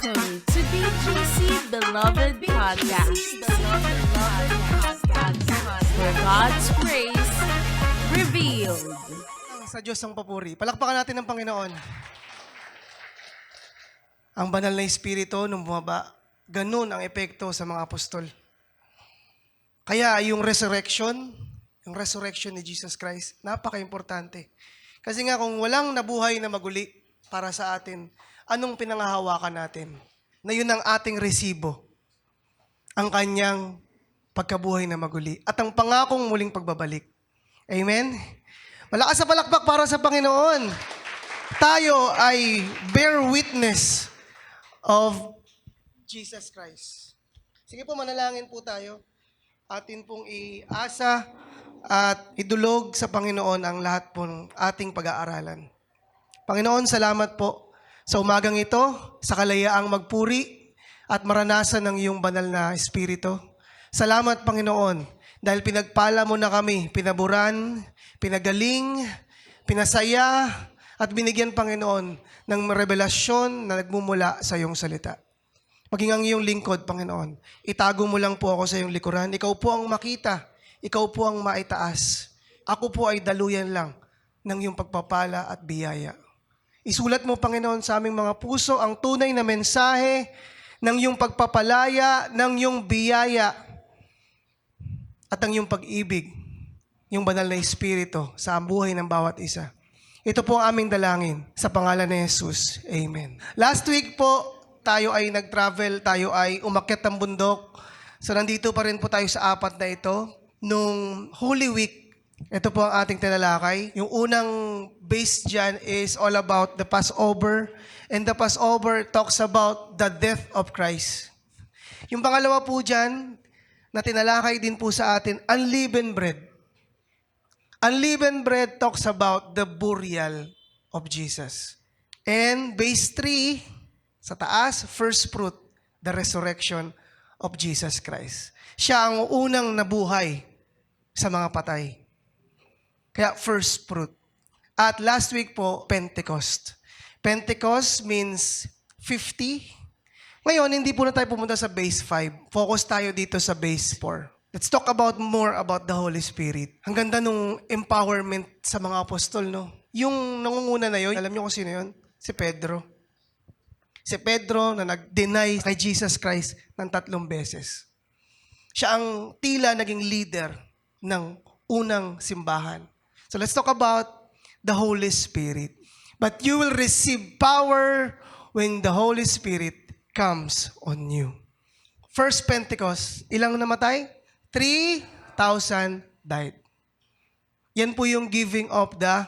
Welcome to BGC Beloved Podcast, where God's grace revealed. Sa Diyos ang papuri. Palakpakan natin ang Panginoon. Ang banal na Espiritu nung bumaba, ganun ang epekto sa mga apostol. Kaya yung resurrection ni Jesus Christ, napaka-importante. Kasi nga kung walang nabuhay na maguli para sa atin, anong pinangahawakan natin? Na yun ang ating resibo. Ang kanyang pagkabuhay na maguli. At ang pangakong muling pagbabalik. Amen? Malakas sa palakpak para sa Panginoon. Tayo ay bear witness of Jesus Christ. Sige po, manalangin po tayo. Atin pong iasa at idulog sa Panginoon ang lahat pong ating pag-aaralan. Panginoon, salamat po sa umagang ito, sa kalayaang magpuri at maranasan ng iyong banal na Espiritu. Salamat, Panginoon, dahil pinagpala mo na kami, pinaburan, pinagaling, pinasaya, at binigyan, Panginoon, ng revelasyon na nagmumula sa iyong salita. Maging ang iyong lingkod, Panginoon, itago mo lang po ako sa iyong likuran. Ikaw po ang makita, ikaw po ang maitaas. Ako po ay daluyan lang ng iyong pagpapala at biyaya. Isulat mo, Panginoon, sa aming mga puso ang tunay na mensahe ng iyong pagpapalaya, ng iyong biyaya, at ang iyong pag-ibig, yung banal na Espiritu sa buhay ng bawat isa. Ito po ang aming dalangin sa pangalan ni Jesus. Amen. Last week po, tayo ay nag-travel, tayo ay umakyat ng bundok. So nandito pa rin po tayo sa apat na ito. Nung Holy Week, ito po ang ating tinalakay. Yung unang base dyan is all about the Passover. And the Passover talks about the death of Christ. Yung pangalawa po dyan, na tinalakay din po sa atin, unleavened bread. Unleavened bread talks about the burial of Jesus. And base 3, sa taas, first fruit, the resurrection of Jesus Christ. Siya ang unang nabuhay sa mga patay. Kaya first fruit. At last week po, Pentecost. Pentecost means 50. Ngayon, hindi po na tayo pumunta sa base 5. Focus tayo dito sa base 4. Let's talk about more about the Holy Spirit. Ang ganda nung empowerment sa mga apostol, no? Yung nangunguna na yon, alam niyo kung sino yon? Si Pedro. Si Pedro na nag-deny kay Jesus Christ ng 3 beses. Siya ang tila naging leader ng unang simbahan. So let's talk about the Holy Spirit. But you will receive power when the Holy Spirit comes on you. First Pentecost, ilang namatay? 3,000 died. Yan po yung giving of the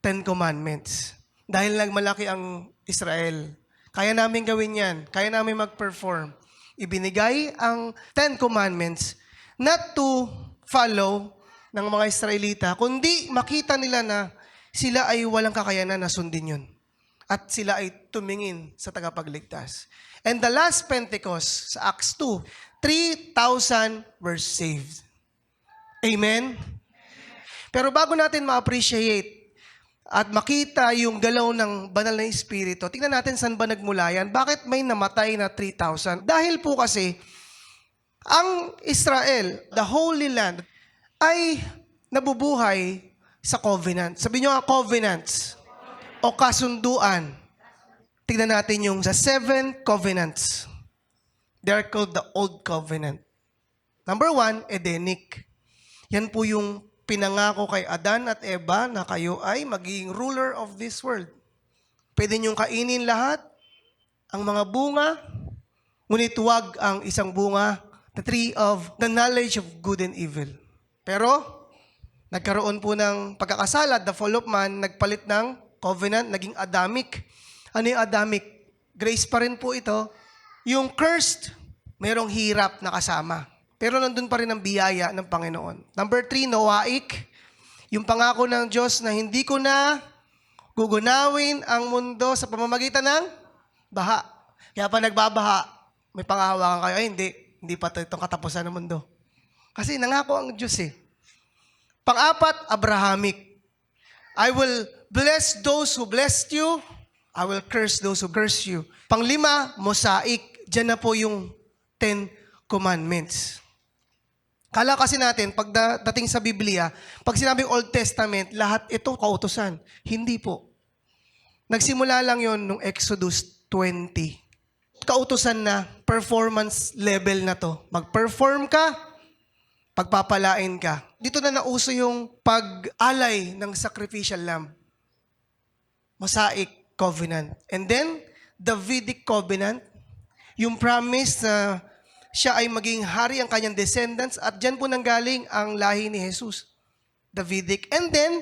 10 Commandments. Dahil nagmalaki ang Israel. Kaya namin gawin yan. Kaya namin mag-perform. Ibinigay ang 10 Commandments not to follow ng mga Israelita, kundi makita nila na sila ay walang kakayanan na sundin yun. At sila ay tumingin sa tagapagligtas. And the last Pentecost, sa Acts 2, 3,000 were saved. Amen? Pero bago natin ma-appreciate at makita yung galaw ng banal na Espiritu, tingnan natin saan ba nagmula yan. Bakit may namatay na 3,000? Dahil po kasi, ang Israel, the Holy Land, ay nabubuhay sa covenant. Sabi nyo nga, covenants o kasunduan. Tignan natin yung sa 7 covenants. They are called the Old Covenant. Number 1, Edenic. Yan po yung pinangako kay Adan at Eva na kayo ay magiging ruler of this world. Pwede niyong kainin lahat, ang mga bunga, ngunit huwag ang isang bunga, the tree of the knowledge of good and evil. Pero, nagkaroon po ng pagkakasala, the fall of man, nagpalit ng covenant, naging Adamic. Ano yung Adamic? Grace pa rin po ito. Yung cursed, merong hirap na kasama. Pero nandun pa rin ang biyaya ng Panginoon. Number 3, Noahic. Yung pangako ng Diyos na hindi ko na gugunawin ang mundo sa pamamagitan ng baha. Kaya pa nagbabaha, may pangahawakan kayo, ay hindi pa itong katapusan ng mundo. Kasi nangako ang Diyos eh. Pang-apat, Abrahamic. I will bless those who blessed you I will curse those who curse you. Panglima, mosaic. Diyan na po yung 10 Commandments. Kala kasi natin, pag dating sa Biblia, pag sinabing Old Testament, lahat ito kautusan. Hindi po. Nagsimula lang yon nung Exodus 20. Kautusan na, performance level na to. Mag-perform ka, pagpapalain ka. Dito na nauso yung pag-alay ng sacrificial lamb. Mosaic covenant. And then, Davidic covenant, yung promise na siya ay maging hari ang kanyang descendants at dyan po nanggaling ang lahi ni Jesus. Davidic. And then,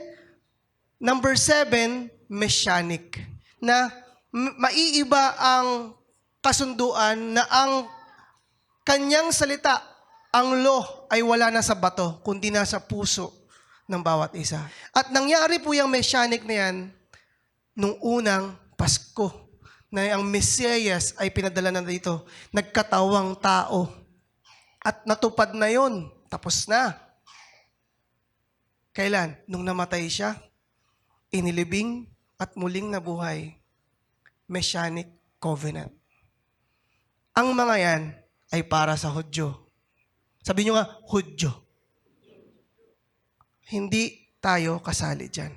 number 7, Messianic. Na maiiba ang kasunduan na ang kanyang salita, ang law ay wala na sa bato, kundi nasa puso ng bawat isa. At nangyari po yung Messianic na yan nung unang Pasko, na ang Mesiyas ay pinadala na dito, nagkatawang tao. At natupad na yon, tapos na. Kailan? Nung namatay siya, inilibing at muling nabuhay. Messianic covenant. Ang mga yan ay para sa Hudyo. Sabi nyo nga, Hudyo. Hindi tayo kasali dyan.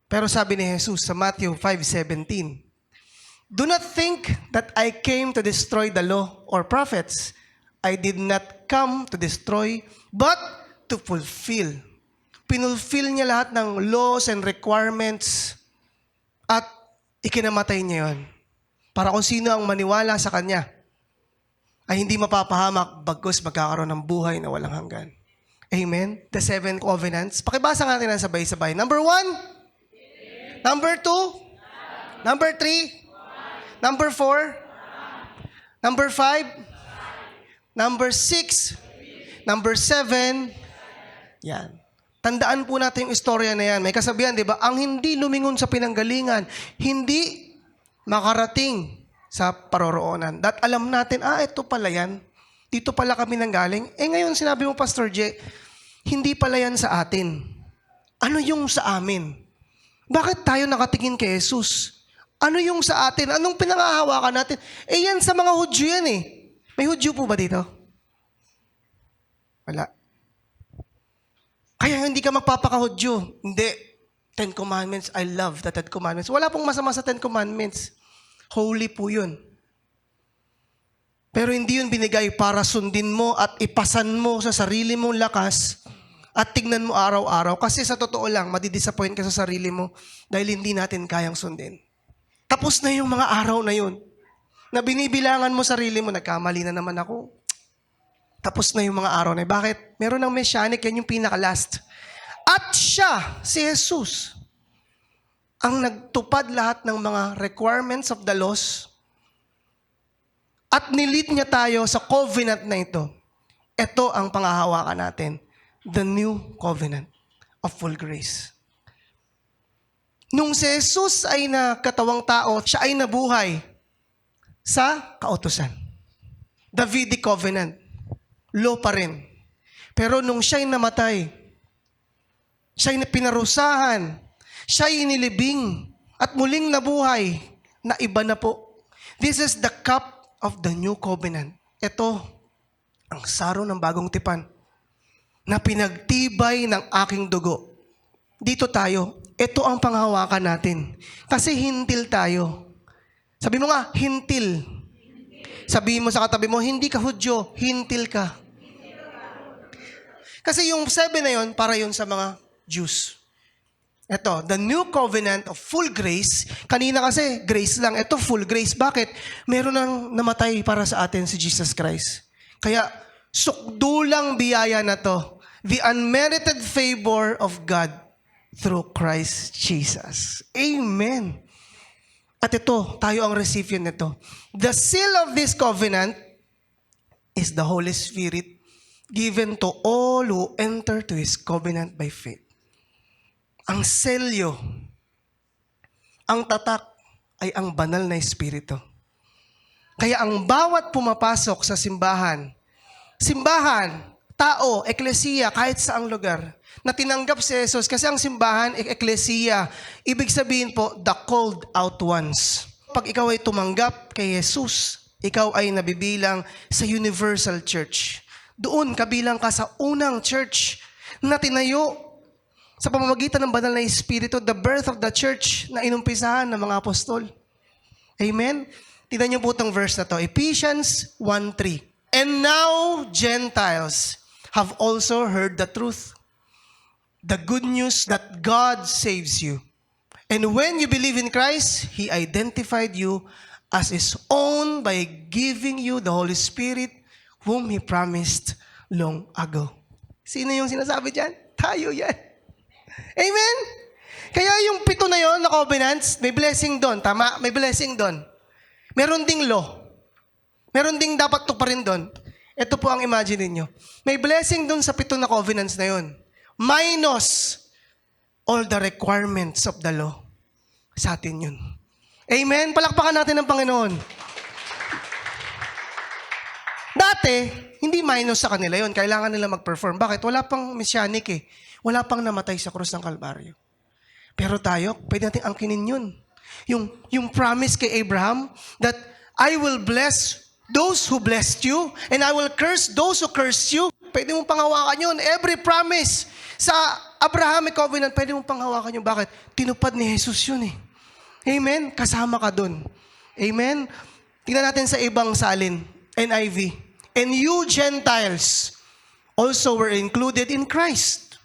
Pero sabi ni Jesus sa Matthew 5:17, "Do not think that I came to destroy the law or prophets. I did not come to destroy, but to fulfill." Pinulfill niya lahat ng laws and requirements at ikinamatay niya yon. Para kung sino ang maniwala sa Kanya ay hindi mapapahamak bagkus magkakaroon ng buhay na walang hanggan. Amen? The 7 covenants. Pakibasa natin ang sabay-sabay. Number 1, Number 2? Number 3? Number 4? Number 5? Number 6? Number 7? Yan. Tandaan po natin yung istorya na yan. May kasabihan, di ba? Ang hindi lumingon sa pinanggalingan, hindi makarating sa paroroonan. That alam natin, ito pala yan. Dito pala kami nanggaling. Ngayon sinabi mo, Pastor J, hindi pala yan sa atin. Ano yung sa amin? Bakit tayo nakatingin kay Jesus? Ano yung sa atin? Anong pinangahawakan natin? Yan sa mga Hudyo yan eh. May Hudyo po ba dito? Wala. Kaya hindi ka magpapaka-Hudyo. Hindi. 10 Commandments, I love the 10 Commandments. Wala pong masama sa 10 Commandments. Holy po yun. Pero hindi yun binigay para sundin mo at ipasan mo sa sarili mong lakas at tignan mo araw-araw. Kasi sa totoo lang, madidisappoint ka sa sarili mo dahil hindi natin kayang sundin. Tapos na yung mga araw na yun na binibilangan mo sarili mo, nagkamali na naman ako. Tapos na yung mga araw na yun. Bakit? Meron ng Messianic, yan yung pinaka-last. At siya, si Jesus, ang nagtupad lahat ng mga requirements of the laws at nilit niya tayo sa covenant na ito. Ito ang panghahawakan natin. The new covenant of full grace. Nung si Jesus ay nakatawang tao, siya ay nabuhay sa kautusan. Davidic covenant. Law pa rin. Pero nung siya ay namatay, siya ay pinarusahan, siya ay inilibing, at muling nabuhay, na iba na po. This is the cup of the new covenant. Ito, ang saro ng bagong tipan, na pinagtibay ng aking dugo. Dito tayo, ito ang panghawakan natin. Kasi hintil tayo. Sabi mo nga, hintil. Sabi mo sa katabi mo, hindi ka Hudyo, hintil ka. Kasi yung 7 na yun, para yun sa mga Jews. Ito, the new covenant of full grace. Kanina kasi, grace lang. Ito, full grace. Bakit? Meron nang namatay para sa atin si Jesus Christ. Kaya, sukdulang biyaya na to. The unmerited favor of God through Christ Jesus. Amen. At ito, tayo ang recipient nito. The seal of this covenant is the Holy Spirit given to all who enter to His covenant by faith. Ang selyo, ang tatak ay ang banal na Espiritu. Kaya ang bawat pumapasok sa simbahan, tao, eklesiya, kahit saang lugar, na tinanggap si Jesus, kasi ang simbahan, eklesiya, ibig sabihin po, the called out ones. Pag ikaw ay tumanggap kay Jesus, ikaw ay nabibilang sa universal church. Doon, kabilang ka sa unang church na tinayo sa pamamagitan ng banal na Espiritu, the birth of the church na inumpisahan ng mga apostol. Amen? Tignan niyo po itong verse na to, Ephesians 1:3. And now, Gentiles have also heard the truth, the good news that God saves you. And when you believe in Christ, He identified you as His own by giving you the Holy Spirit whom He promised long ago. Sino yung sinasabi dyan? Tayo yan. Amen? Kaya yung 7 na yon na covenants, may blessing doon. Tama? May blessing doon. Meron ding law. Meron ding dapat tuparin doon. Ito po ang imagine niyo. May blessing doon sa 7 na covenants na yon. Minus all the requirements of the law. Sa atin yun. Amen? Palakpakan natin ang Panginoon. Dati, hindi minus sa kanila yon. Kailangan nila mag-perform. Bakit? Wala pang messianic eh. Wala pang namatay sa krus ng Kalbaryo. Pero tayo, pwede natin angkinin yun. Yung promise kay Abraham that I will bless those who blessed you and I will curse those who cursed you. Pwede mong panghawakan yun. Every promise sa Abrahamic covenant, pwede mong panghawakan yun. Bakit? Tinupad ni Jesus yun eh. Amen? Kasama ka dun. Amen? Tingnan natin sa ibang salin, NIV. And you Gentiles also were included in Christ.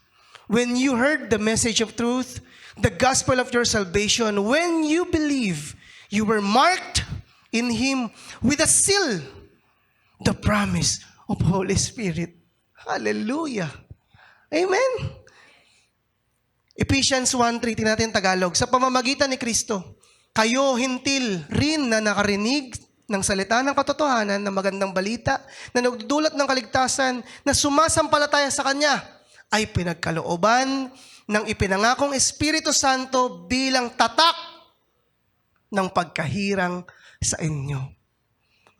When you heard the message of truth, the gospel of your salvation, when you believe, you were marked in Him with a seal, the promise of Holy Spirit. Hallelujah. Amen. Ephesians 1:3, natin Tagalog. Sa pamamagitan ni Kristo, kayo hintil rin na nakarinig ng salita ng katotohanan ng magandang balita na nagdudulot ng kaligtasan na sumasampalataya sa Kanya ay pinagkalooban ng ipinangakong Espiritu Santo bilang tatak ng pagkahirang sa inyo.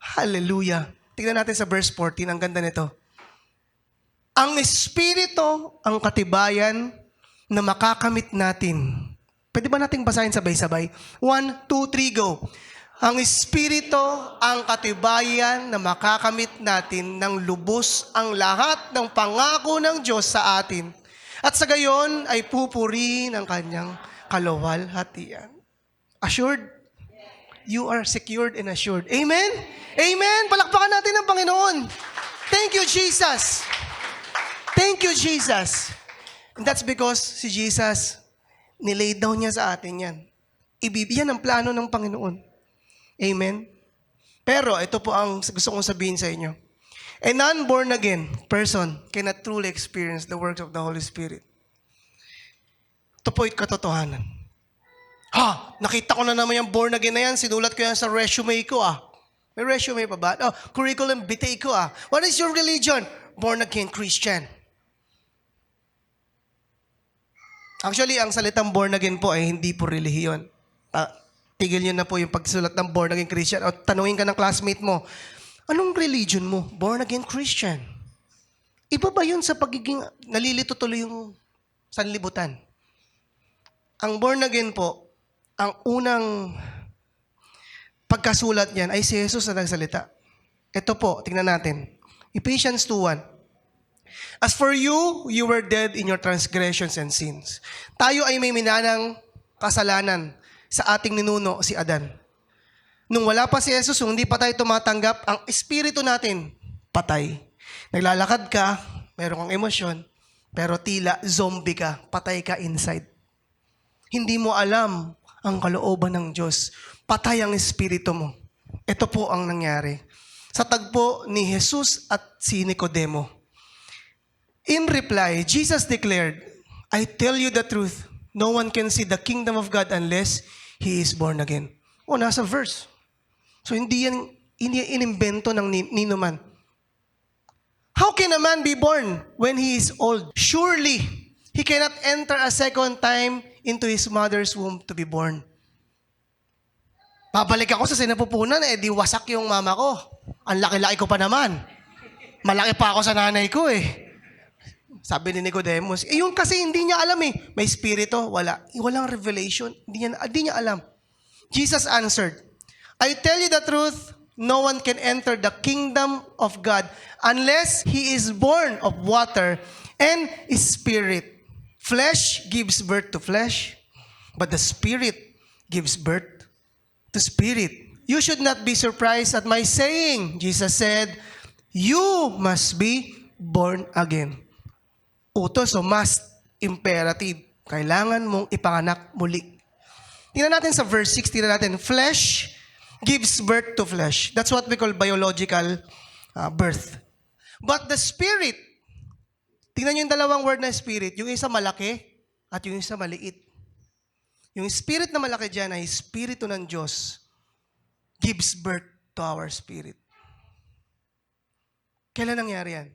Hallelujah. Tingnan natin sa verse 14, ang ganda nito. Ang Espiritu ang katibayan na makakamit natin. Pwede ba nating basahin sabay-sabay? 1, 2, 3, go. Ang Espiritu ang katibayan na makakamit natin ng lubos ang lahat ng pangako ng Diyos sa atin. At sa gayon ay pupuri ng kanyang kaluwalhatian. Assured? You are secured and assured. Amen? Amen? Palakpakan natin ang Panginoon. Thank you, Jesus. Thank you, Jesus. And that's because si Jesus, nilay down niya sa atin yan. Ibibigyan ang plano ng Panginoon. Amen? Pero ito po ang gusto kong sabihin sa inyo. A non-born again person cannot truly experience the works of the Holy Spirit. Ito po yung katotohanan. Nakita ko na naman yung born again na yan. Sinulat ko yan sa resume ko May resume pa ba? Curriculum vitae ko What is your religion? Born again Christian. Actually, ang salitang born again po ay hindi po relihiyon. Tigil nyo na po yung pagsulat ng born again Christian. O tanungin ka ng classmate mo, anong religion mo? Born again Christian. Iba ba yun sa pagiging nalilito tuloy yung sanlibutan? Ang born again po, ang unang pagkasulat niyan ay si Jesus na nagsalita. Ito po, tingnan natin. Ephesians 2:1. As for you, you were dead in your transgressions and sins. Tayo ay may minanang kasalanan sa ating ninuno, si Adan. Nung wala pa si Jesus, kung hindi pa tayo tumatanggap, ang espiritu natin, patay. Naglalakad ka, meron kang emosyon, pero tila zombie ka, patay ka inside. Hindi mo alam ang kalooban ng Diyos. Patay ang espiritu mo. Ito po ang nangyari. Sa tagpo ni Jesus at si Nicodemo. In reply, Jesus declared, I tell you the truth, no one can see the kingdom of God unless he is born again. Nasa verse. So hindi yan inimbento ng nino man. How can a man be born when he is old? Surely, he cannot enter a second time into his mother's womb to be born. Babalik ako sa sinapupunan, di wasak yung mama ko. Ang laki-laki ko pa naman. Malaki pa ako sa nanay ko eh. Sabi ni Nicodemus, yung kasi hindi niya alam eh. May spirito? Wala. Walang revelation. Hindi niya alam. Jesus answered, I tell you the truth, no one can enter the kingdom of God unless he is born of water and spirit. Flesh gives birth to flesh, but the spirit gives birth to spirit. You should not be surprised at my saying, Jesus said, you must be born again. Utos o must, imperative. Kailangan mong ipanganak muli. Tingnan natin sa verse 6, tingnan natin, flesh gives birth to flesh. That's what we call biological birth. But the spirit, tingnan nyo yung dalawang word na spirit, yung isa malaki at yung isa maliit. Yung spirit na malaki dyan ay spirito ng Diyos gives birth to our spirit. Kailan nangyari yan?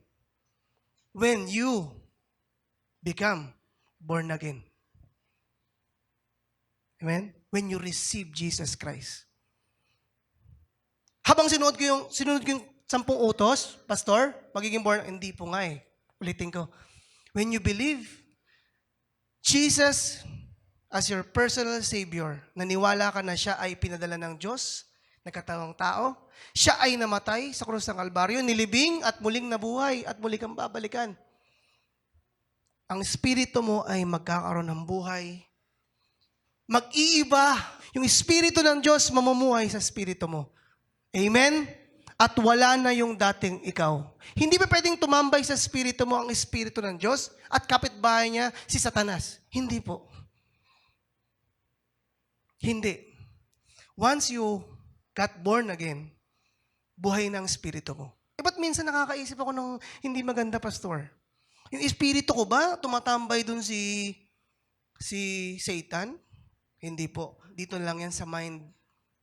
When you become born again. Amen? When you receive Jesus Christ. Habang sinunod ko yung 10 utos, Pastor, magiging born, hindi po nga eh. Ulitin ko. When you believe Jesus as your personal Savior, naniwala ka na siya ay pinadala ng Diyos, nagkatawang tao, siya ay namatay sa krus ng Kalbaryo, nilibing at muling nabuhay at muli kang babalikan. Ang espiritu mo ay magkakaroon ng buhay. Mag-iiba. Yung espiritu ng Diyos mamumuhay sa espiritu mo. Amen? At wala na yung dating ikaw. Hindi ba pwedeng tumambay sa espiritu mo ang espiritu ng Diyos at kapitbahay niya si Satanas? Hindi po. Hindi. Once you got born again, buhay ng espiritu mo. Ba't minsan nakakaisip ako ng hindi maganda, Pastor? Yung espiritu ko ba, tumatambay dun si Satan? Hindi po. Dito lang yan sa mind.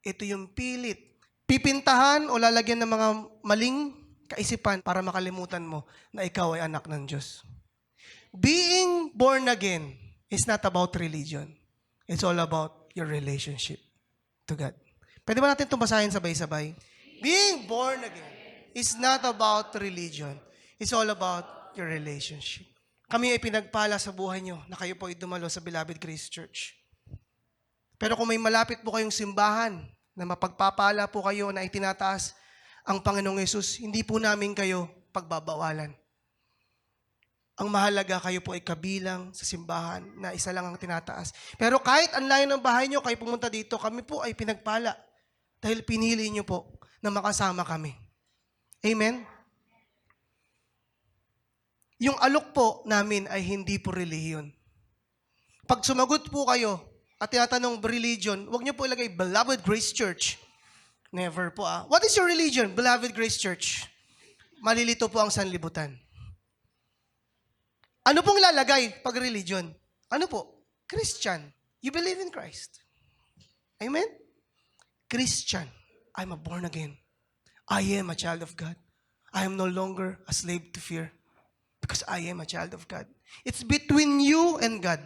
Ito yung pilit. Pipintahan o lalagyan ng mga maling kaisipan para makalimutan mo na ikaw ay anak ng Diyos. Being born again is not about religion. It's all about your relationship to God. Pwede ba natin itong basahin sabay-sabay? Being born again is not about religion. It's all about your relationship. Kami ay pinagpala sa buhay nyo na kayo po ay dumalo sa Beloved Grace Church. Pero kung may malapit po kayong simbahan na mapagpapala po kayo na itinataas ang Panginoong Yesus, hindi po namin kayo pagbabawalan. Ang mahalaga, kayo po ay kabilang sa simbahan na isa lang ang tinataas. Pero kahit ang layo ng bahay nyo, kayo pumunta dito, kami po ay pinagpala dahil pinili nyo po na makasama kami. Amen? Yung alok po namin ay hindi po relihiyon. Pag sumagot po kayo at tinatanong religion, huwag niyo po ilagay Beloved Grace Church. Never po What is your religion? Beloved Grace Church. Malilito po ang sanlibutan. Ano pong ilalagay pag religion? Ano po? Christian. You believe in Christ. Amen? Christian. I'm a born again. I am a child of God. I am no longer a slave to fear. Because I am a child of God. It's between you and God.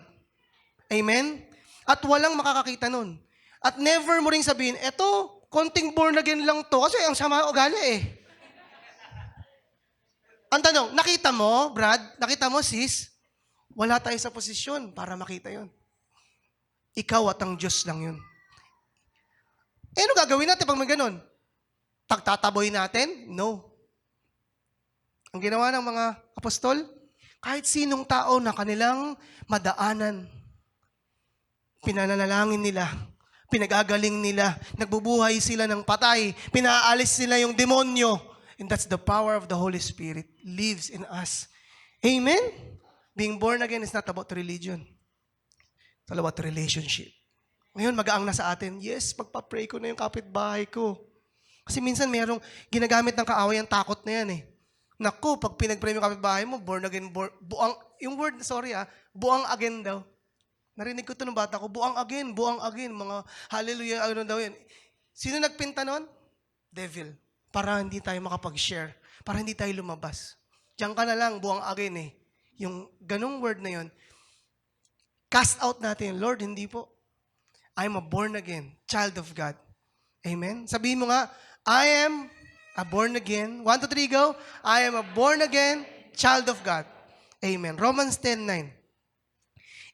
Amen? At walang makakakita nun. At never mo ring sabihin, eto, konting born again lang to. Kasi ang sama ugali eh. Ang tanong, nakita mo, Brad? Nakita mo, sis? Wala tayo sa posisyon para makita yon. Ikaw at ang Diyos lang yun. Eh, ano gagawin natin pag may ganun? Pagtataboy natin? No. Ang ginawa ng mga apostol, kahit sinong tao na kanilang madaanan, pinanalangin nila, pinagagaling nila, nagbubuhay sila ng patay, pinaalis nila yung demonyo. And that's the power of the Holy Spirit lives in us. Amen? Being born again is not about religion. It's all about relationship. Ngayon, magaang na sa atin, yes, magpa-pray ko na yung kapitbahay ko. Kasi minsan mayroong ginagamit ng kaaway ang takot na yan eh. Naku, pag pinag-pray mo kapitbahay mo, born again, buang, yung word, buang again daw. Narinig ko ito ng bata ko, buang again, mga hallelujah, ano daw yan. Sino nagpinta nun? Devil. Para hindi tayo makapag-share, para hindi tayo lumabas. Diyan ka na lang, buang again eh. Yung ganong word na yun, cast out natin, Lord, hindi po. I'm a born again, child of God. Amen? Sabihin mo nga, I am A born again. 1, 2, 3, go. I am a born again child of God. Amen. Romans 10:9.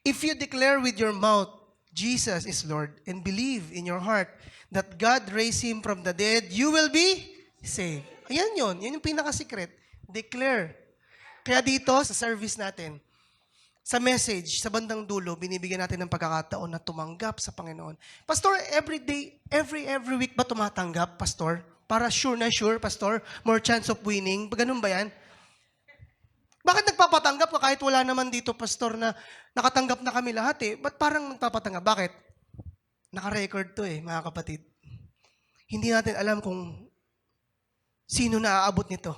If you declare with your mouth, Jesus is Lord, and believe in your heart that God raised Him from the dead, you will be saved. Ayan yun. Yan yung pinaka-secret. Declare. Kaya dito, sa service natin, sa message, sa bandang dulo, binibigyan natin ng pagkakataon na tumanggap sa Panginoon. Pastor, every day, every week ba tumatanggap, Pastor? Para sure na sure, Pastor? More chance of winning? Ganun ba yan? Bakit nagpapatanggap ka kahit wala naman dito, Pastor, na nakatanggap na kami lahat eh? Ba't parang nagpapatanggap? Bakit? Naka-record to mga kapatid. Hindi natin alam kung sino na aabot nito.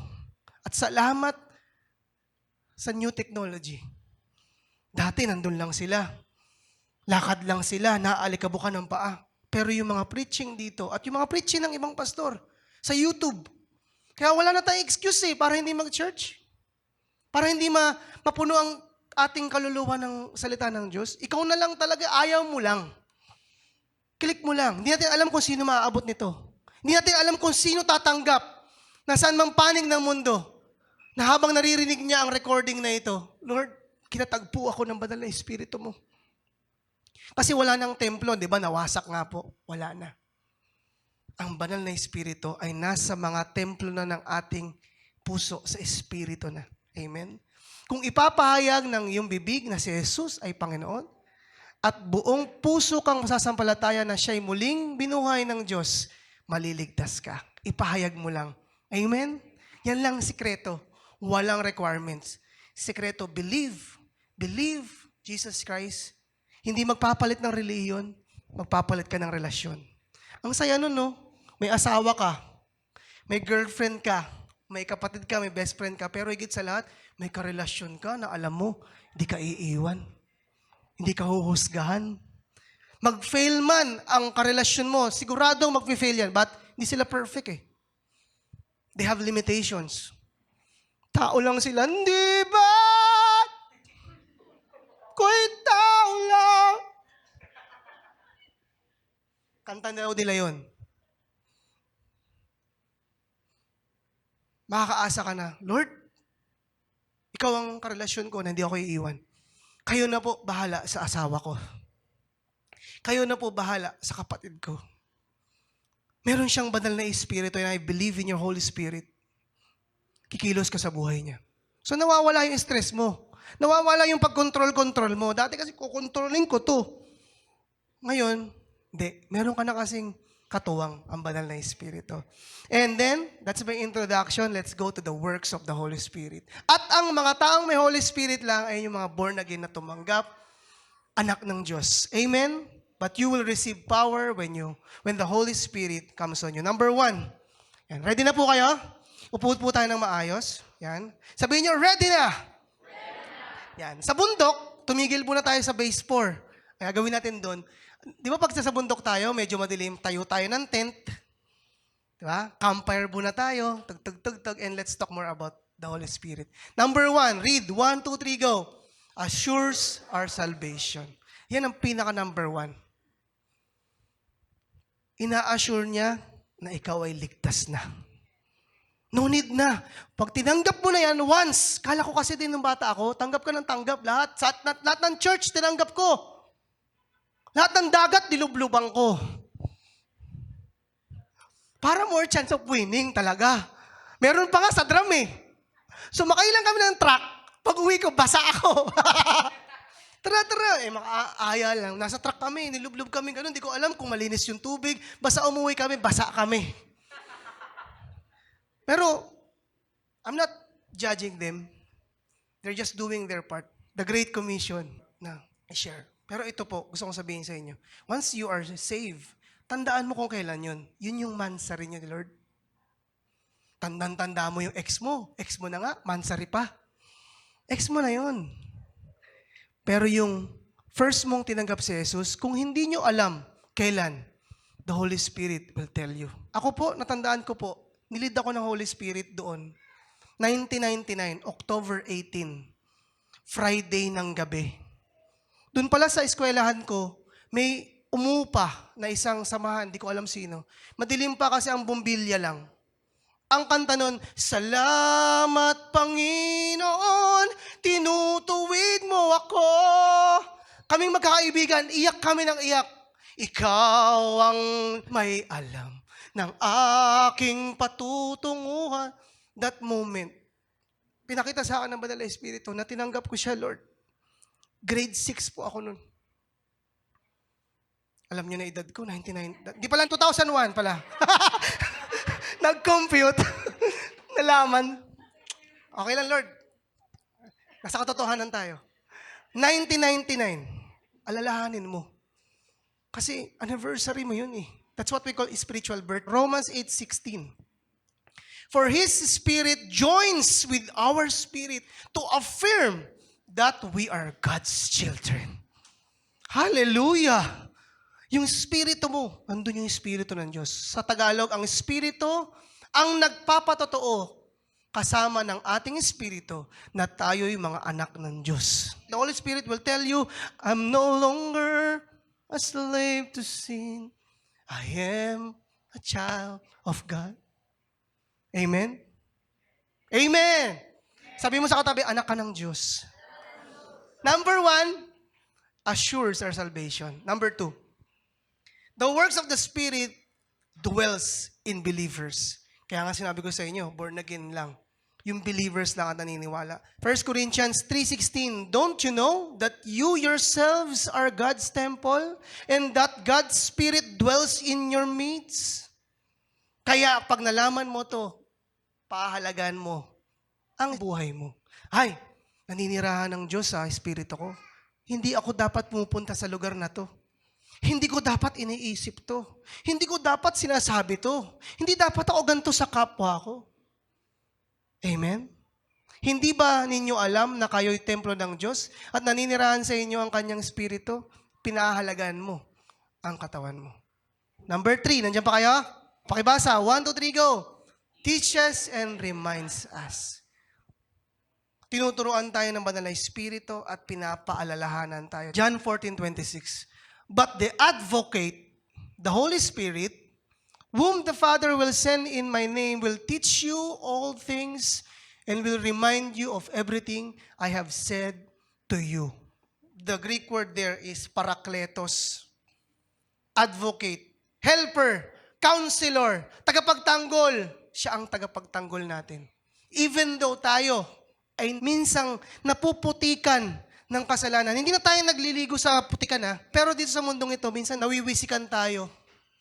At salamat sa new technology. Dati nandun lang sila. Lakad lang sila, naaalikabukan ng paa. Pero yung mga preaching dito at yung mga preaching ng ibang pastor sa YouTube. Kaya wala na tayong excuse para hindi mag-church. Para hindi mapuno ang ating kaluluwa ng salita ng Diyos. Ikaw na lang talaga, ayaw mo lang. Click mo lang. Hindi natin alam kung sino maaabot nito. Hindi natin alam kung sino tatanggap na saan mang panig ng mundo na habang naririnig niya ang recording na ito, Lord, kinatagpo ako ng banal na Espiritu mo. Kasi wala nang templo, di ba? Nawasak nga po. Wala na. Ang banal na Espiritu ay nasa mga templo na ng ating puso sa Espiritu na. Amen? Kung ipapahayag ng iyong bibig na si Jesus ay Panginoon at buong puso kang masasampalataya na siya'y muling binuhay ng Diyos, maliligtas ka. Ipahayag mo lang. Amen? Yan lang sikreto. Walang requirements. Sikreto, believe. Believe Jesus Christ. Hindi magpapalit ng reliyon, magpapalit ka ng relasyon. Ang saya nun, no? May asawa ka, may girlfriend ka, may kapatid ka, may best friend ka, pero higit sa lahat, may karelasyon ka na alam mo, hindi ka iiwan. Hindi ka huhusgahan. Mag-fail man ang karelasyon mo, siguradong mag-fail yan, but hindi sila perfect eh. They have limitations. Tao lang sila, hindi ba? Ko'y tao lang. Kanta na daw nila yun. Makakaasa ka na, Lord, ikaw ang karelasyon ko na hindi ako iiwan. Kayo na po bahala sa asawa ko. Kayo na po bahala sa kapatid ko. Meron siyang banal na Espiritu and I believe in your Holy Spirit. Kikilos ka sa buhay niya. So nawawala yung stress mo. Nawawala yung pag-control mo. Dati kasi kukontrolin ko to. Ngayon, hindi. Meron ka na kasing katuwang ang banal na Espiritu. And then, that's my introduction. Let's go to the works of the Holy Spirit. At ang mga taong may Holy Spirit lang ay yung mga born again na tumanggap, anak ng Diyos. Amen? But you will receive power when the Holy Spirit comes on you. Number 1. Yan. Ready na po kayo? Upo po tayo ng maayos. Yan. Sabihin nyo, ready na! Yan. Sa bundok, tumigil muna tayo sa base 4. Kaya gawin natin doon. Di ba pag sa bundok tayo, medyo madilim, tayo ng tent. Di ba? Campfire muna tayo. Tug, and let's talk more about the Holy Spirit. Number 1, read. 1, 2, 3, go. Assures our salvation. Yan ang pinaka number 1. Ina-assure niya na ikaw ay ligtas na. No need na. Pag tinanggap mo na yan once, kala ko kasi din ng bata ako, tanggap ka ng tanggap lahat. Lahat ng church, tinanggap ko. Lahat ng dagat, dilublubang ko. Para more chance of winning talaga. Meron pa nga sa drum eh. Sumakay lang kami ng truck. Pag uwi ko, basa ako. Tara. Makaaya lang. Nasa truck kami, nilublob kami ganun. Hindi ko alam kung malinis yung tubig. Basta umuwi kami, basa kami. Pero, I'm not judging them. They're just doing their part. The Great Commission na i-share. Pero ito po, gusto kong sabihin sa inyo. Once you are saved, tandaan mo kung kailan yun. Yun yung mansari niya ni Lord. Tanda mo yung ex mo. Ex mo na nga, mansari pa. Ex mo na yun. Pero yung first mong tinanggap si Jesus, kung hindi nyo alam kailan, the Holy Spirit will tell you. Ako po, natandaan ko po, nilid ako ng Holy Spirit doon. 1999, October 18, Friday ng gabi. Doon pala sa eskwelahan ko, may umupa na isang samahan, hindi ko alam sino. Madilim pa kasi ang bumbilya lang. Ang kanta nun, Salamat Panginoon, tinutuwid mo ako. Kaming magkakaibigan, iyak kami ng iyak. Ikaw ang may alam ng aking patutunguhan. That moment, pinakita sa akin ng Banal na Espiritu na tinanggap ko siya, Lord. Grade 6 po ako nun. Alam niyo na edad ko, 99. Di pala, 2001 pala. Nag-compute. Nalaman. Okay lang, Lord. Nasa katotohanan tayo. 1999. Alalahanin mo. Kasi anniversary mo yun eh. That's what we call spiritual birth. Romans 8:16. For His Spirit joins with our spirit to affirm that we are God's children. Hallelujah! Yung spirito mo, andun yung spirito ng Diyos. Sa Tagalog, ang spirito ang nagpapatotoo kasama ng ating espiritu na tayo'y mga anak ng Diyos. The Holy Spirit will tell you, I'm no longer a slave to sin. I am a child of God. Amen? Amen! Sabi mo sa katabi, anak ka ng Diyos. Number 1, assures our salvation. Number 2, the works of the Spirit dwells in believers. Kaya nga sinabi ko sa inyo, born again lang. Yung believers lang ang naniniwala. 1 Corinthians 3:16, don't you know that you yourselves are God's temple and that God's Spirit dwells in your midst? Kaya pag nalaman mo to, pahalagan mo ang buhay mo. Ay, naninirahan ng Diyos sa Espiritu ko. Hindi ako dapat pumupunta sa lugar na to. Hindi ko dapat iniisip to. Hindi ko dapat sinasabi to. Hindi dapat ako ganito sa kapwa ko. Amen? Hindi ba ninyo alam na kayo'y templo ng Diyos at naninirahan sa inyo ang kanyang Espiritu? Pinahalagaan mo ang katawan mo. Number 3, nandiyan pa kayo? Pakibasa, 1, 2, 3, go. Teaches and reminds us. Tinuturuan tayo ng Banal na Espiritu at pinapaalalahanan tayo. John 14:26. But the Advocate, the Holy Spirit, whom the Father will send in my name, will teach you all things and will remind you of everything I have said to you. The Greek word there is parakletos. Advocate, helper, counselor, tagapagtanggol. Siya ang tagapagtanggol natin. Even though tayo ay minsang napuputikan ng kasalanan. Hindi na tayo nagliligo sa putikan pero dito sa mundong ito, minsan nawiwisikan tayo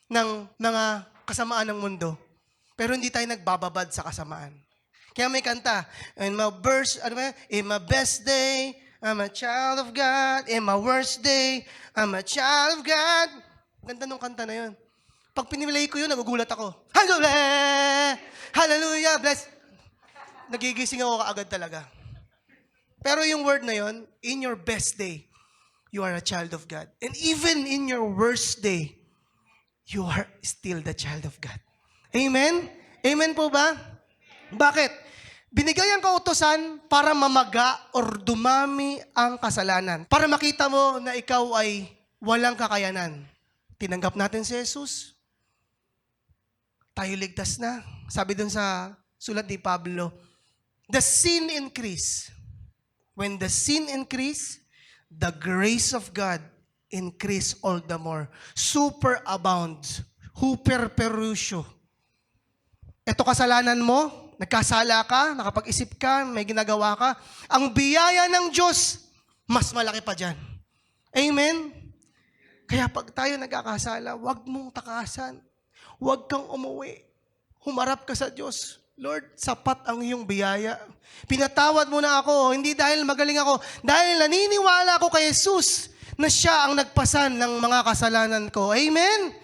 ng mga kasamaan ng mundo. Pero hindi tayo nagbababad sa kasamaan. Kaya may kanta, in my best day, I'm a child of God. In my worst day, I'm a child of God. Ganda nung kanta na yun. Pag pinilay ko yun, nagugulat ako. Hallelujah! Hallelujah! Bless! Nagigising ako kaagad talaga. Pero yung word na yon, in your best day, you are a child of God. And even in your worst day, you are still the child of God. Amen? Amen po ba? Bakit? Binigay ang kautusan para mamaga or dumami ang kasalanan. Para makita mo na ikaw ay walang kakayanan. Tinanggap natin si Jesus. Tayo ligtas na. Sabi dun sa sulat ni Pablo, the sin increase. When the sin increase, the grace of God increase all the more. Super abounds. Huper perusyo. Ito kasalanan mo, nagkasala ka, nakapag-isip ka, may ginagawa ka, ang biyaya ng Diyos, mas malaki pa dyan. Amen? Kaya pag tayo nagkakasala, huwag mong takasan. Huwag kang umuwi. Humarap ka sa Diyos. Lord, sapat ang iyong biyaya. Pinatawad mo na ako, hindi dahil magaling ako, dahil naniniwala ako kay Jesus na siya ang nagpasan ng mga kasalanan ko. Amen?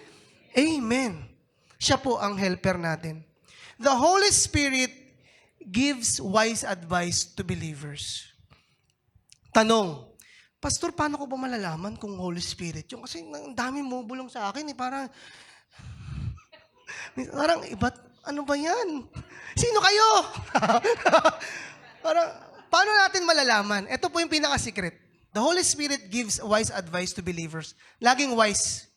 Amen. Siya po ang helper natin. The Holy Spirit gives wise advice to believers. Tanong, Pastor, paano ko ba malalaman kung Holy Spirit yung? Kasi ang dami mo bulong sa akin, parang iba't, ano ba yan? Sino kayo? Paano natin malalaman? Ito po yung pinaka-secret. The Holy Spirit gives wise advice to believers. Laging wise.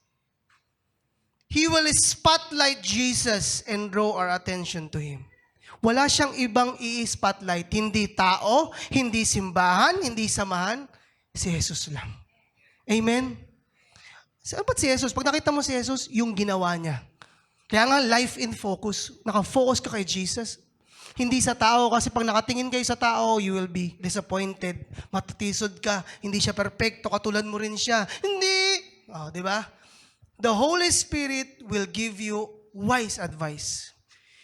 He will spotlight Jesus and draw our attention to Him. Wala siyang ibang i-spotlight. Hindi tao, hindi simbahan, hindi samahan. Si Jesus lang. Amen? Saan ba't si Jesus? Pag nakita mo si Jesus, yung ginawa niya. Kaya nga, life in focus. Nakafocus ka kay Jesus. Hindi sa tao, kasi pag nakatingin kayo sa tao, you will be disappointed. Matatisod ka. Hindi siya perfecto. Katulad mo rin siya. Hindi. Oh, di ba? The Holy Spirit will give you wise advice.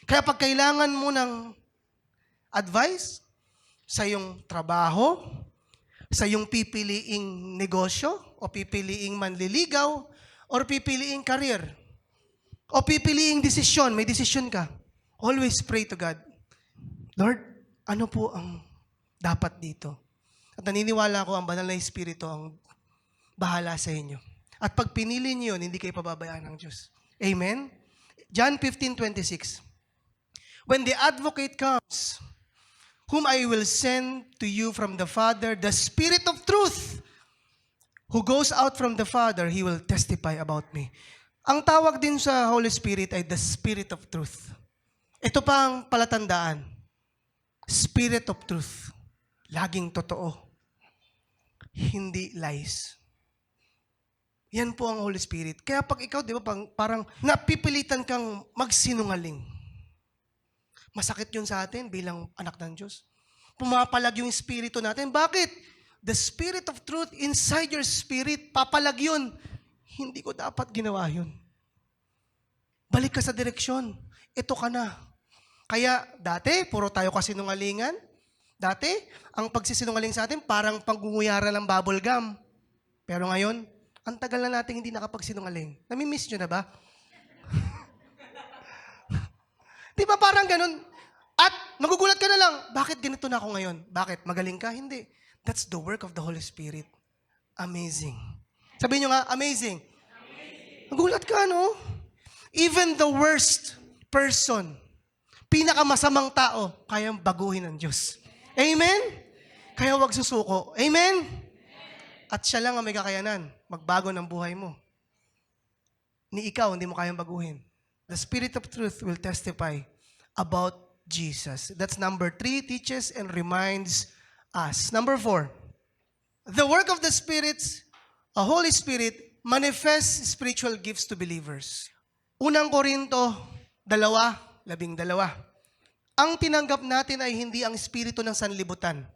Kaya pag kailangan mo ng advice sa iyong trabaho, sa iyong pipiliing negosyo, o pipiliing manliligaw, or pipiliing career, o pipiliing desisyon, may desisyon ka, always pray to God. Lord, ano po ang dapat dito? At naniniwala ko ang banal na Espiritu ang bahala sa inyo. At pag pinili niyo yun, hindi kayo pababayaan ng Diyos. Amen? John 15:26. When the advocate comes, whom I will send to you from the Father, the Spirit of truth, who goes out from the Father, He will testify about me. Ang tawag din sa Holy Spirit ay the Spirit of truth. Ito pa ang palatandaan. Spirit of truth. Laging totoo. Hindi lies. Yan po ang Holy Spirit. Kaya pag ikaw, di ba, parang napipilitan kang magsinungaling. Masakit yun sa atin bilang anak ng Diyos. Pumapalag yung espiritu natin. Bakit? The Spirit of truth inside your spirit, papalag yun. Hindi ko dapat ginawa yun. Balik ka sa direksyon. Ito ka na. Kaya dati, puro tayo kasinungalingan. Dati, ang pagsisinungaling sa atin, parang pangunguyaran ng bubble gum. Pero ngayon, ang tagal na natin hindi nakapagsinungaling. Namimiss nyo na ba? Di ba parang ganun? At magugulat ka na lang, bakit ganito na ako ngayon? Bakit? Magaling ka? Hindi. That's the work of the Holy Spirit. Amazing. Sabihin nyo nga, amazing. Magulat ka, no? Even the worst person, pinakamasamang tao, kayang baguhin ng Diyos. Amen? Kaya huwag susuko. Amen? At siya lang ang may kakayanan, magbago ng buhay mo. Ni ikaw, hindi mo kayang baguhin. The Spirit of truth will testify about Jesus. That's number 3, teaches and reminds us. Number 4, the work of the Holy Spirit manifests spiritual gifts to believers. Unang Korinto 2:12. Ang tinanggap natin ay hindi ang espiritu ng sanlibutan,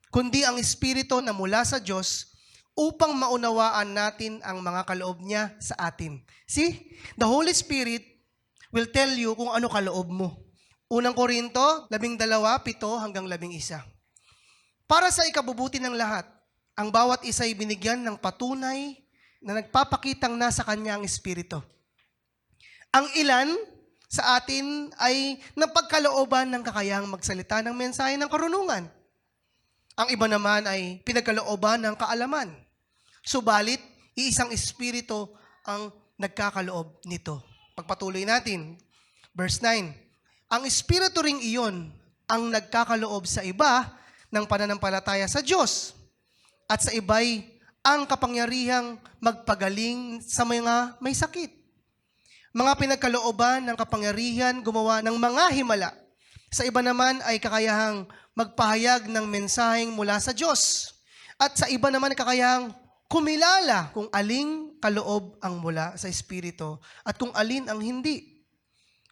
kundi ang espiritu na mula sa Diyos upang maunawaan natin ang mga kaloob niya sa atin. See? The Holy Spirit will tell you kung ano kaloob mo. Unang Korinto 12:7-11. Para sa ikabubuti ng lahat, ang bawat isa ay binigyan ng patunay na nagpapakitang nasa kanya ang Espiritu. Ang ilan sa atin ay napagkalooban ng kakayahang magsalita ng mensahe ng karunungan. Ang iba naman ay pinagkalooban ng kaalaman. Subalit, iisang Espiritu ang nagkakaloob nito. Pagpatuloy natin, verse 9. Ang Espiritu ring iyon ang nagkakaloob sa iba ng pananampalataya sa Diyos. At sa iba'y ang kapangyarihang magpagaling sa mga may sakit. Mga pinagkalooban ng kapangyarihan gumawa ng mga himala. Sa iba naman ay kakayahang magpahayag ng mensaheng mula sa Diyos. At sa iba naman kakayahang kumilala kung aling kaloob ang mula sa Espiritu at kung alin ang hindi.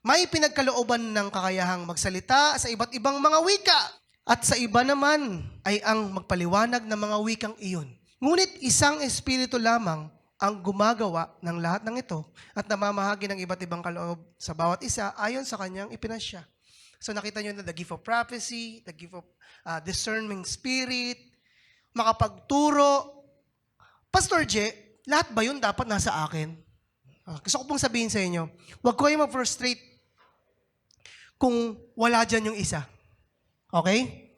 May pinagkalooban ng kakayahang magsalita sa iba't ibang mga wika. At sa iba naman ay ang magpaliwanag ng mga wikang iyon. Ngunit isang Espiritu lamang ang gumagawa ng lahat ng ito at namamahagi ng iba't ibang kaloob sa bawat isa ayon sa kanyang ipinasya. So nakita nyo na the gift of prophecy, the gift of discerning spirit, makapagturo. Pastor J, lahat ba yun dapat nasa akin? Gusto ko pong sabihin sa inyo, huwag ko kayong mag-frustrate kung wala dyan yung isa. Okay?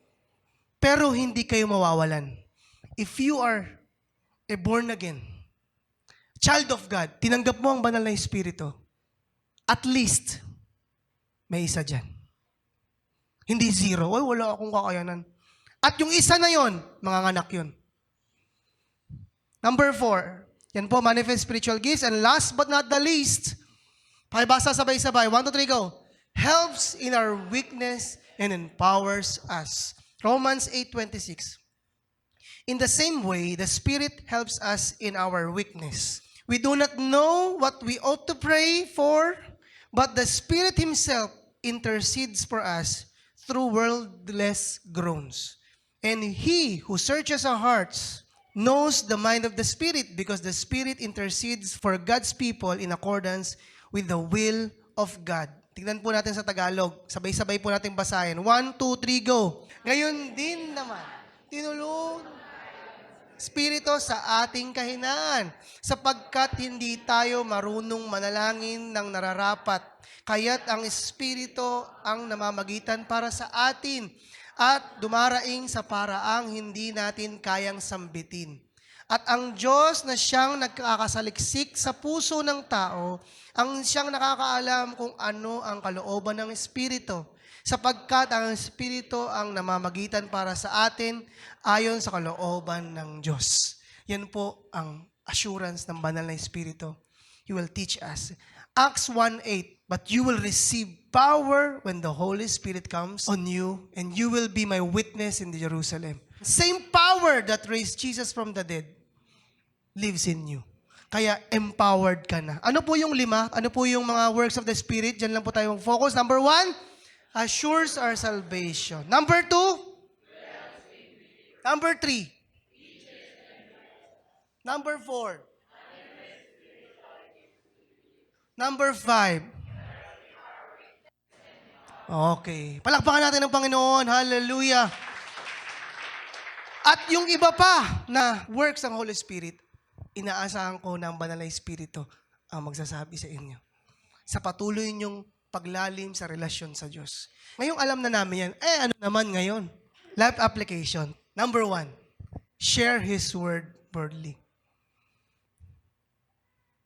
Pero hindi kayo mawawalan. If you are a born again, child of God, tinanggap mo ang banal na Espiritu, at least, may isa dyan. Hindi zero. Ay, wala akong kakayanan. At yung isa na yon, manganganak yun. Number 4, yan po, manifest spiritual gifts. And last but not the least, pakibasa sabay-sabay. 1, 2, 3, go. helps in our weakness, and empowers us. Romans 8:26. In the same way, the Spirit helps us in our weakness. We do not know what we ought to pray for, but the Spirit Himself intercedes for us through wordless groans. And He who searches our hearts knows the mind of the Spirit, because the Spirit intercedes for God's people in accordance with the will of God. Tingnan po natin sa Tagalog. Sabay-sabay po natin basahin. 1, 2, 3, go. Ngayon din naman, tinulong Espiritu sa ating kahinaan, sapagkat hindi tayo marunong manalangin ng nararapat. Kaya't ang Espiritu ang namamagitan para sa atin at dumaraing sa paraang hindi natin kayang sambitin. At ang Diyos na siyang nagkakasaliksik sa puso ng tao, ang siyang nakakaalam kung ano ang kalooban ng Espiritu, sapagkat ang Espiritu ang namamagitan para sa atin ayon sa kalooban ng Diyos. Yan po ang assurance ng banal na Espiritu. He will teach us. Acts 1:8, but you will receive power when the Holy Spirit comes on you, and you will be my witness in Jerusalem. Same power that raised Jesus from the dead lives in you. Kaya empowered ka na. Ano po yung 5? Ano po yung mga works of the Spirit? Diyan lang po tayo mag-focus. Number 1, assures our salvation. Number 2, number 3, number 4, number 5. Okay. Palakpakan natin ng Panginoon. Hallelujah. At yung iba pa na works ng Holy Spirit, inaasahan ko ng banal na Espiritu ang magsasabi sa inyo. Sa patuloy niyong paglalim sa relasyon sa Diyos. Ngayong alam na namin yan, ano naman ngayon? Life application. Number 1, share His word boldly.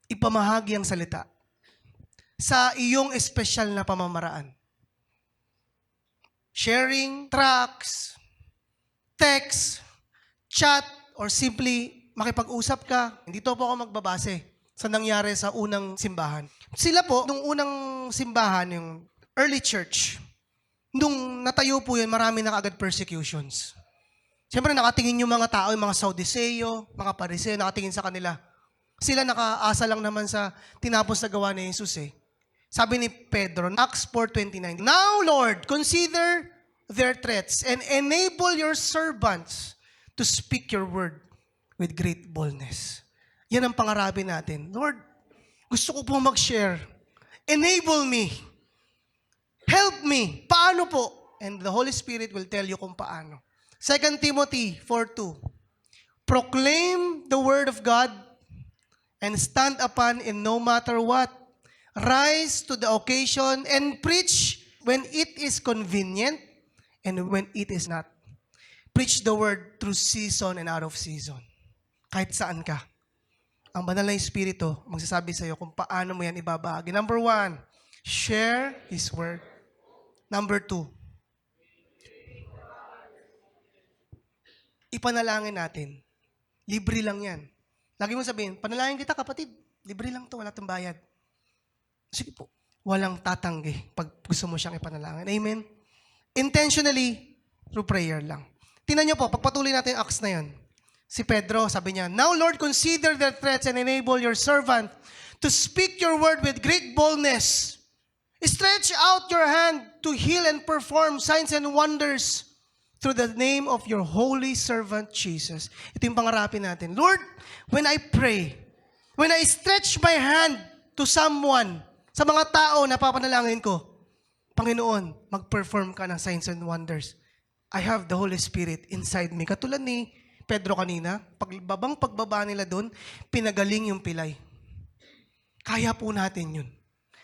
Ipamahagi ang salita sa iyong espesyal na pamamaraan. Sharing tracts, text, chat, or simply makipag-usap ka. Hindi to po ako magbabase sa nangyari sa unang simbahan. Sila po, nung unang simbahan, yung early church, nung natayo po yun, marami na kaagad persecutions. Siyempre, nakatingin yung mga tao, yung mga Saudiseo, mga Pariseo, nakatingin sa kanila. Sila nakaasa lang naman sa tinapos na gawa ni Jesus eh. Sabi ni Pedro, Acts 4:29, now, Lord, consider their threats and enable your servants to speak your word with great boldness. Yan ang pangarapin natin. Lord, gusto ko po mag-share. Enable me. Help me. Paano po? And the Holy Spirit will tell you kung paano. 2 Timothy 4:2, proclaim the word of God and stand upon in no matter what. Rise to the occasion and preach when it is convenient and when it is not. Preach the word through season and out of season. Kahit saan ka. Ang banal na Espiritu magsasabi sa iyo kung paano mo yan ibabahagi. Number 1, share His word. Number 2, ipanalangin natin. Libre lang yan. Lagi mo sabihin, panalangin kita kapatid. Libre lang to, wala tong bayad. Sige po, walang tatanggi pag gusto mo siyang ipanalangin. Amen? Intentionally, through prayer lang. Tingnan niyo po, pagpatuloy natin yung Acts na yun. Si Pedro, sabi niya, now Lord, consider their threats and enable your servant to speak your word with great boldness. Stretch out your hand to heal and perform signs and wonders through the name of your holy servant Jesus. Ito yung pangarapin natin. Lord, when I pray, when I stretch my hand to someone, sa mga tao na papanalangin ko, Panginoon, mag-perform ka ng signs and wonders. I have the Holy Spirit inside me. Katulad ni Pedro kanina, pagbaba nila doon, pinagaling yung pilay. Kaya po natin yun.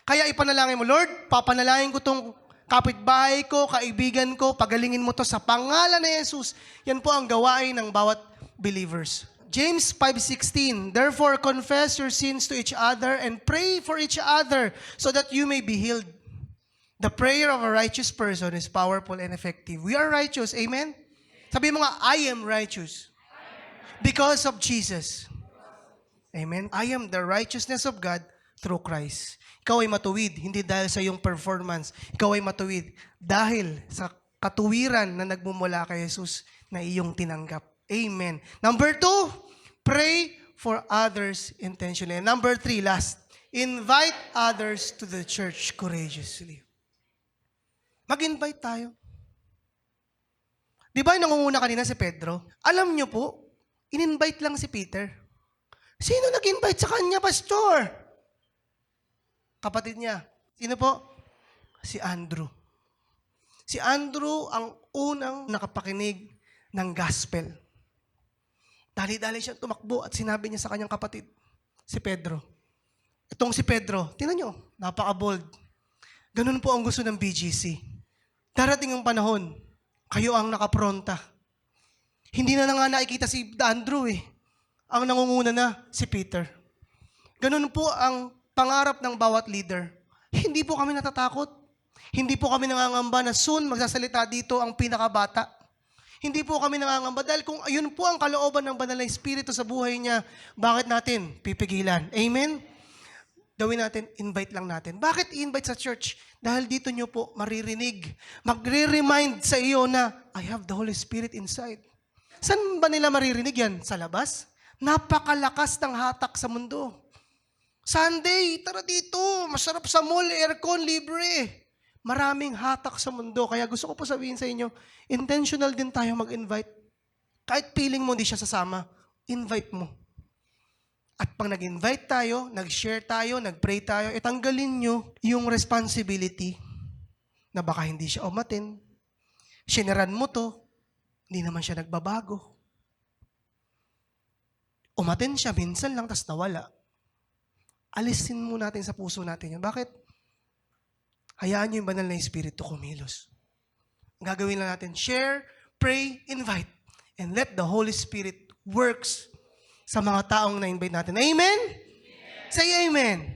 Kaya ipanalangin mo, Lord, papanalangin ko tong kapitbahay ko, kaibigan ko, pagalingin mo to sa pangalan ni Jesus. Yan po ang gawain ng bawat believers. James 5:16, therefore confess your sins to each other and pray for each other so that you may be healed. The prayer of a righteous person is powerful and effective. We are righteous, amen? Sabi mo nga, I am righteous because of Jesus. Amen? I am the righteousness of God through Christ. Ikaw ay matuwid, hindi dahil sa iyong performance. Ikaw ay matuwid dahil sa katuwiran na nagmumula kay Jesus na iyong tinanggap. Amen. Number 2, pray for others intentionally. And number 3, last, invite others to the church courageously. Mag-invite tayo. Di ba nangunguna kanina si Pedro? Alam niyo po, in-invite lang si Peter. Sino nag-invite sa kanya, pastor? Kapatid niya. Sino po? Si Andrew. Si Andrew ang unang nakapakinig ng gospel. Dali-dali siya tumakbo at sinabi niya sa kanyang kapatid, si Pedro. Itong si Pedro, tingnan niyo, napaka-bold. Ganun po ang gusto ng BGC. Darating ang panahon, kayo ang nakapronta. Hindi na nga nakikita si Andrew eh. Ang nangunguna na si Peter. Ganun po ang pangarap ng bawat leader. Hindi po kami natatakot. Hindi po kami nangangamba na soon magsasalita dito ang pinakabata. Hindi po kami nangangamba dahil kung ayun po ang kalooban ng Banal na Espiritu sa buhay niya, bakit natin pipigilan? Amen? Gawin natin, invite lang natin. Bakit i-invite sa church? Dahil dito nyo po maririnig. Magre-remind sa iyo na, I have the Holy Spirit inside. Saan ba nila maririnig yan? Sa labas? Napakalakas ng hatak sa mundo. Sunday, tara dito. Masarap sa mall, aircon, libre. Maraming hatak sa mundo. Kaya gusto ko po sabihin sa inyo, intentional din tayo mag-invite. Kahit feeling mo hindi siya sasama, invite mo. At pag nag-invite tayo, nag-share tayo, nag-pray tayo, itanggalin nyo yung responsibility na baka hindi siya umatin. Sineran mo to, hindi naman siya nagbabago. Umatin siya, minsan lang, tas nawala. Alisin mo natin sa puso natin yan. Bakit? Hayaan nyo yung Banal na Espiritu kumilos. Ang gagawin lang natin, share, pray, invite, and let the Holy Spirit works sa mga taong na-invite natin. Amen? Amen. Say amen.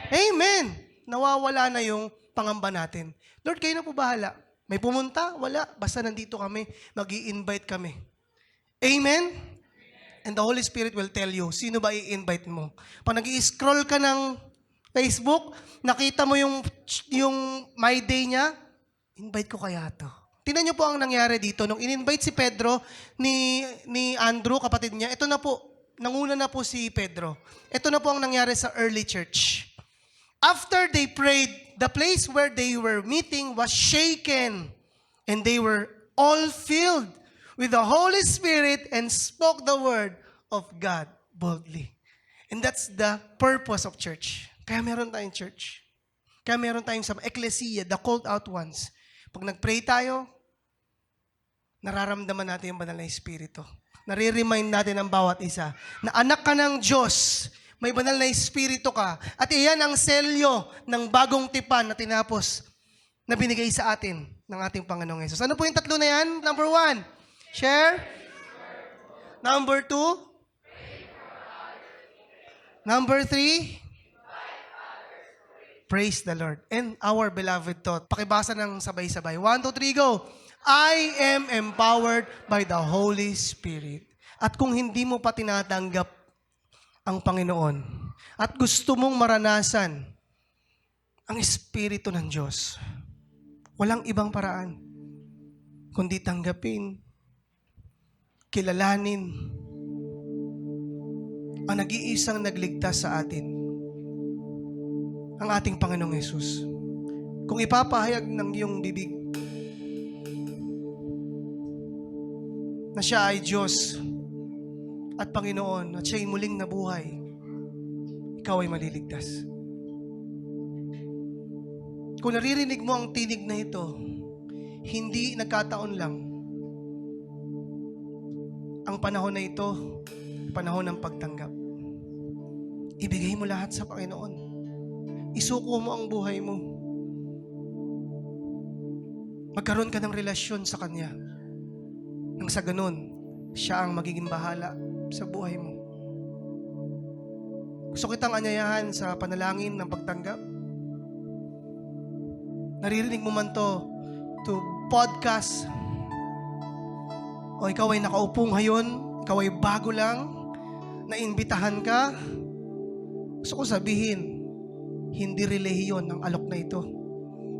Amen. Nawawala na yung pangamba natin. Lord, kayo na po bahala. May pumunta? Wala. Basta nandito kami, mag-i-invite kami. Amen? And the Holy Spirit will tell you, sino ba i-invite mo? Pag nag-i-scroll ka ng Facebook, nakita mo yung My Day niya, invite ko kaya to. Tingnan niyo po ang nangyari dito. Nung in-invite si Pedro ni Andrew, kapatid niya, ito na po, nanguna na po si Pedro. Ito na po ang nangyari sa early church. After they prayed, the place where they were meeting was shaken, and they were all filled with the Holy Spirit and spoke the word of God boldly. And that's the purpose of church. Kaya meron tayong church. Kaya meron tayong sa ecclesia, the called out ones. Pag nag-pray tayo, nararamdaman natin yung Banal na Espiritu. Nare-remind natin ang bawat isa na anak ka ng Diyos, may Banal na Espiritu ka, at iyan ang selyo ng bagong tipan na tinapos na binigay sa atin ng ating Panginoong Hesus. Ano po yung tatlo na yan? Number 1, share. Number 2, number 3, praise the Lord. And our beloved thought. Pakibasa ng sabay-sabay. 1, 2, 3, go. I am empowered by the Holy Spirit. At kung hindi mo pa tinatanggap ang Panginoon at gusto mong maranasan ang Espiritu ng Diyos, walang ibang paraan kundi tanggapin, kilalanin ang nag-iisang nagligtas sa atin, ang ating Panginoong Hesus. Kung ipapahayag ng iyong bibig na siya ay Diyos at Panginoon at siya'y muling nabuhay, ikaw ay maliligtas. Kung naririnig mo ang tinig na ito, hindi nagkataon lang. Ang panahon na ito, panahon ng pagtanggap. Ibigay mo lahat sa Panginoon. Isuko mo ang buhay mo. Magkaroon ka ng relasyon sa Kanya. Nang sa ganun, siya ang magiging bahala sa buhay mo. Gusto kitang anyayahan sa panalangin ng pagtanggap. Naririnig mo man to podcast. O ikaw ay nakaupo ngayon, ikaw ay bago lang, naimbitahan ka. Gusto ko sabihin, hindi relihiyon ang alok na ito,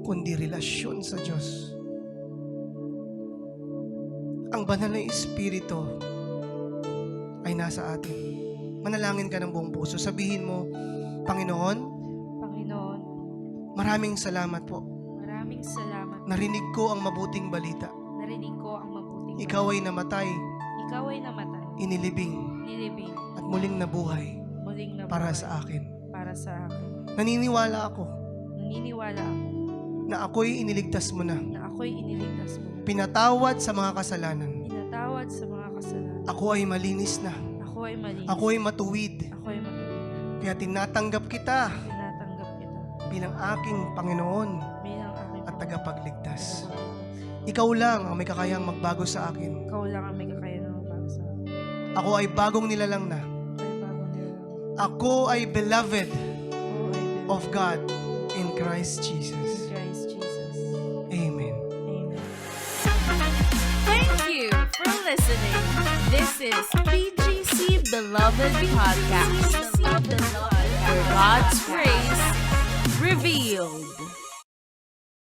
kundi relasyon sa Diyos. Ang banal na Espiritu ay nasa atin. Manalangin ka ng buong puso. Sabihin mo, Panginoon, Panginoon, maraming salamat po. maraming salamat. Narinig ko ang mabuting balita. Narinig ko ang mabuting Ikaw ay namatay, Ikaw ay namatay, inilibing, nilibing, at muling nabuhay muling nabuhay para sa akin. para sa akin. Naniniwala ako Naniniwala ako na ako'y iniligtas mo na. na ako'y iniligtas mo. Pinatawad sa mga kasalanan. Pinatawad sa mga kasalanan. Ako ay malinis na. Ako ay malinis. Ako ay matuwid. Ako ay matuwid. Kaya tinatanggap kita Tinatanggap kita bilang aking Panginoon bilang aking at tagapagligtas. tagapagligtas. Ikaw lang ang may kakayang magbago sa akin. Ikaw lang ang may kakayanan ng para sa akin. Ako ay bagong nilalang na. Ako ay bagong nilalang. Ako ay beloved Ako ay beloved of God in Christ in Jesus. Christ Jesus. Amen. Amen. Thank you for listening. This is PGC Beloved Podcast. Where God's grace